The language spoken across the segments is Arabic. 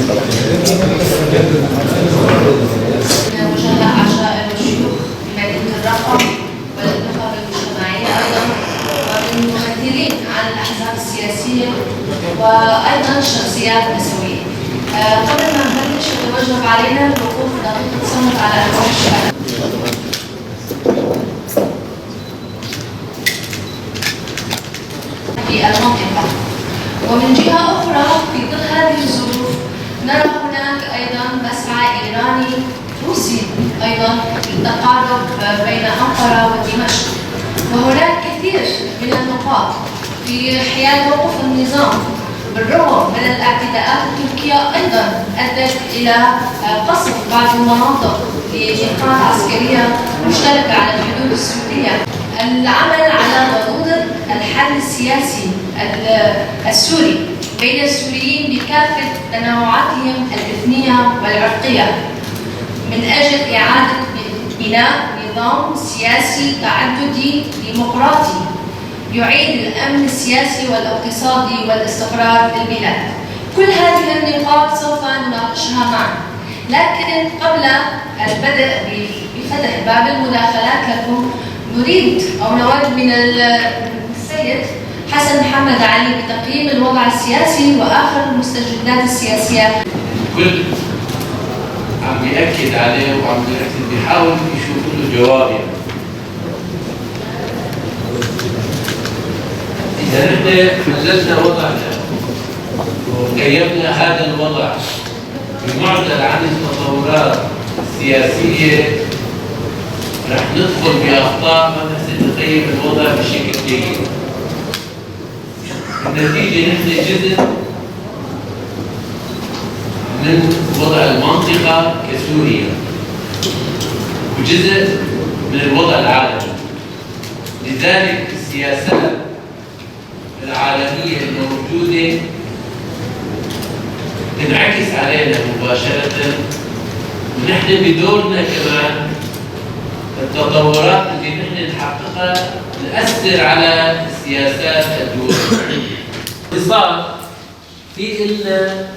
وجه عشائر والشيوخ بمدينة الرقم والنخب المجتمعية أيضا، ومن ممثلين عن الأحزاب السياسية وأيضا شخصيات نسوية. قبل ما نبلش يتوجب علينا الوقوف دقيقة صمت على أرواح الشهداء. في المنطقة. ومن جهة أخرى في ظل هذه الظروف نرى هناك أيضا مسعى إيراني روسي أيضا للتقارب بين أنقرة ودمشق، وهناك كثير من النقاط في حيال موقف النظام بالرغم من الاعتداءات التركية أيضا أدت إلى قصف بعض المناطق لنقاط عسكرية مشتركة على الحدود السورية. العمل على ضرورة الحل السياسي السوري بين السوريين بكافة تنوعاتهم الإثنية والعرقية من أجل إعادة بناء نظام سياسي تعددي ديمقراطي يعيد الأمن السياسي والاقتصادي والاستقرار في البلاد. كل هذه النقاط سوف نناقشها معا، لكن قبل البدء بفتح باب المداخلات لكم نريد أو نود من السيد حسن محمد علي بتقييم الوضع السياسي وآخر المستجدات السياسية. كل عم بيأكد عليه وعم بيحاول يشوف له جواب. إذا نحن حللنا وضعنا وكيفنا هذا الوضع بمعزل عن التطورات السياسية رح ندخل بأخطاء ما نحسن نقيم الوضع بشكل جيد. النتيجة نحن جزء من وضع المنطقة كسوريا وجزء من الوضع العالمي، لذلك السياسات العالمية الموجودة تنعكس علينا مباشرة، ونحن بدورنا كمان التطورات اللي نحن نحققها نأثر على سياسات الدول. باختصار في لنا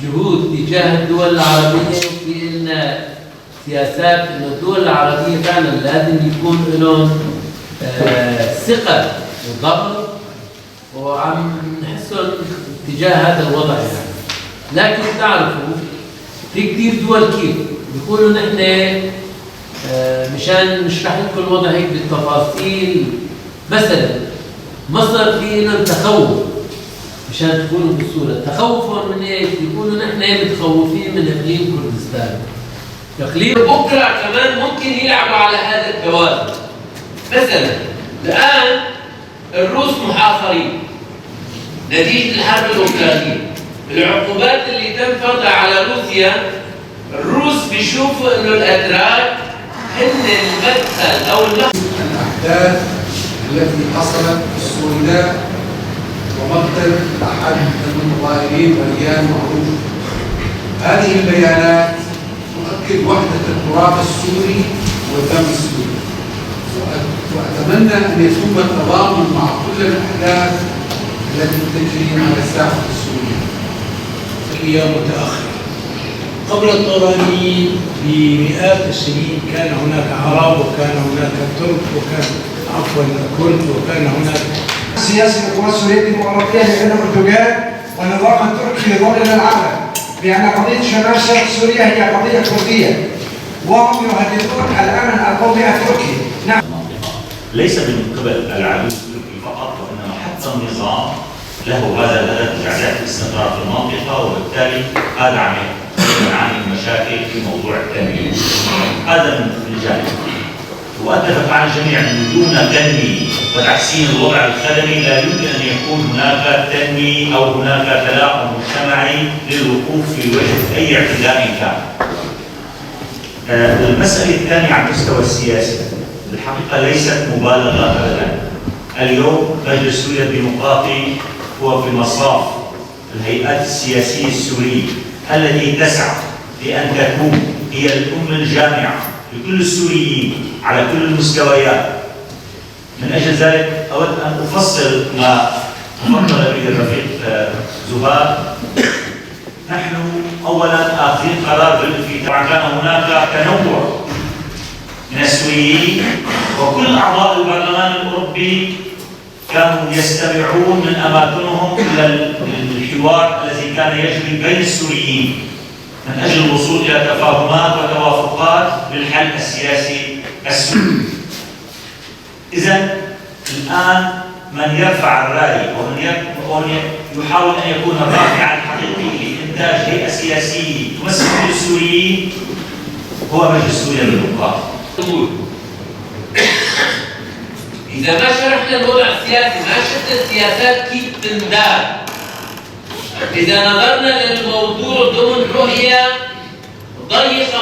جهود تجاه الدول العربية وفي لنا سياسات انه الدول العربية فعلا لازم يكون لهم ثقة وضبط وعم نحسن تجاه هذا الوضع يعني. لكن تعرفوا في كثير دول كيف بيقولوا نحن مشان نشرح لكم الوضع هيك بالتفاصيل. مثلا مصر في لهم تخوف مشان تكونوا بالصورة، تخوفهم من ايش؟ بيقولوا نحن متخوفين من اقليم كردستان. اقليم بكره كمان ممكن يلعبوا على هذا التوازن. مثلا الان الروس محاصرين نتيجة الحرب الأوكرانية، العقوبات اللي تم فرضها على روسيا، الروس بيشوفوا انه الاتراك هن المدخل او الاحداث التي حصلت في السودان ومقتل احد المتظاهرين وليان معروف. هذه البيانات تؤكد وحدة التراث السوري والدم السوري، واتمنى ان يتم التضامن مع كل الاحداث التي تجري على الساحه السوريه. هي متاخره. قبل الطورانيين بمئات السنين كان هناك عرب وكان هناك ترك وكان كرد وكان هناك سياسي القوى السوريه الديمقراطيه لان اردوغان والنظام التركي يظلل العالم بان قضيه شمال شرق سوريا هي قضيه كرديه، وهم يهددون الامن القومي التركي. نعم. ليس من قبل العدو التركي فقط، وانما حتى النظام له هذا الهدف اعاده الاستقرار في المنطقه، وبالتالي هذا عم يعاني مشاكل في موضوع التنميه. هذا من الجانب. واتفق مع الجميع انه دون تنميه وتحسين الوضع الخدمي لا يمكن ان يكون هناك تنميه او هناك تلاقم مجتمعي للوقوف في وجه اي اعتداء كان. المساله الثانيه على المستوى السياسي، الحقيقه ليست مبالغه ابدا. اليوم مجلس سوريا الديمقراطي هو في مصاف الهيئات السياسيه السوريه التي تسعى لان تكون هي الام الجامعه لكل السوريين على كل المستويات. من اجل ذلك اود ان افصل ما تفضل به الرفيق زهاد نحن أولا آخذين قرار بالانفتاح، كان هناك تنوع من السوريين، وكل أعضاء البرلمان الأوروبي كانوا يستمعون من أماكنهم إلى الحوار الذي كان يجري بين السوريين من أجل الوصول إلى تفاهمات وتوافقات للحل السياسي السوري. إذن الآن من يرفع الراية ومن يحاول أن يكون الرافع الحقيقي لإنتاج هيئة سياسية تمثل كل السوريين هو مجلس سوريا للديمقراطية. إذا ما شرحنا الوضع السياسي، ما شفنا السياسات كيف تندار، إذا نظرنا للموضوع ضمن رؤية ضيقة